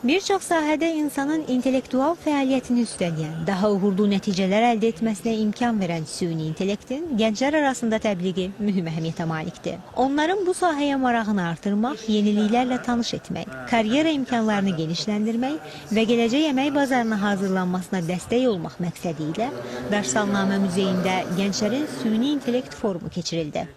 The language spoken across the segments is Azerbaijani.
Bir çox sahədə insanın intellektual fəaliyyətini üstələyən, daha uğurlu nəticələr əldə etməsinə imkan verən süni intellektin gənclər arasında təbliği mühüm əhəmiyyətə malikdir. Onların bu sahəyə marağını artırmaq, yeniliklərlə tanış etmək, karyera imkanlarını genişləndirmək və gələcək əmək bazarına hazırlanmasına dəstək olmaq məqsədi ilə Daşsalnamə Muzeyində Gənclərin Süni İntellekt Forumu keçirildi.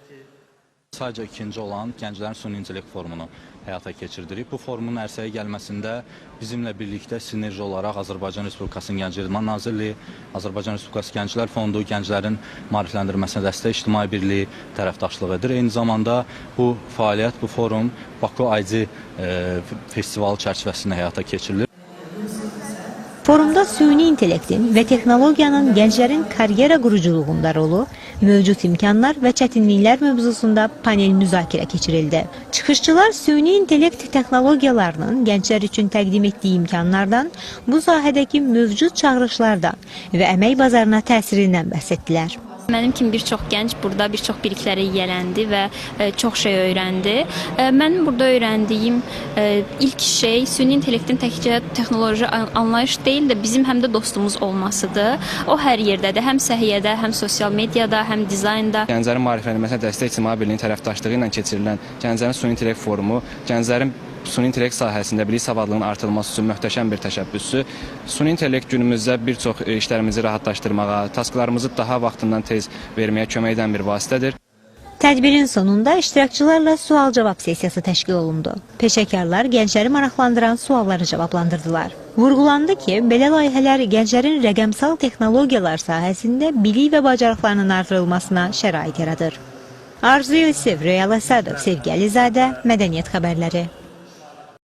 Sadəcə ikinci olan Gənclərin Süni İntellekt Forumunu həyata keçirdirik. Bu forumun ərsəyə gəlməsində bizimlə birlikdə sinerji olaraq Azərbaycan Respublikasının Gənclər İdman Nazirliyi, Azərbaycan Respublikası Gənclər Fondu, gənclərin maarifləndirilməsinə dəstək İctimai Birliyi tərəfdaşlıq edir. Eyni zamanda bu fəaliyyət, bu forum Baku IC festivalı çərçivəsində həyata keçirilir. Forumda süni intellektin və texnologiyanın gənclərin karyera quruculuğunda rolu, mövcud imkanlar və çətinliklər mövzusunda panel müzakirə keçirildi. Çıxışçılar süni intellekt texnologiyalarının gənclər üçün təqdim etdiyi imkanlardan, bu sahədəki mövcud çağırışlardan və əmək bazarına təsirindən bəhs etdilər. Mənim kimi bir çox gənc burada bir çox biliklərə yiyələndi və çox şey öyrəndi. Mənim burada öyrəndiyim ilk şey süni intellektin təkcə texnoloji anlayış deyil də bizim həm də dostumuz olmasıdır. O hər yerdədir, həm səhiyyədə, həm sosial mediada, həm dizaynda. Gənclərin maarifləndirməsinə dəstək İctimai Birliyinin tərəfdaşlığı ilə keçirilən Gənclərin Süni İntellekt Forumu gənclərin süni intellekt sahəsində bilik savadlığının artırılması üçün möhtəşəm bir təşəbbüsdür. Süni intellekt günümüzdə bir çox işlərimizi rahatlaşdırmağa, tasklarımızı daha vaxtından tez verməyə kömək edən bir vasitədir. Tədbirin sonunda iştirakçılarla sual-cavab sessiyası təşkil olundu. Peşəkarlar gəncləri maraqlandıran sualları cavablandırdılar. Vurğulandı ki, belə layihələr gənclərin rəqəmsal texnologiyalar sahəsində bilik və bacarıqlarının artırılmasına şərait yaradır. Arzu Yusif, Rüyal Əsadov, Sevgi Əlizadə, Mədəniyyət xəbərləri.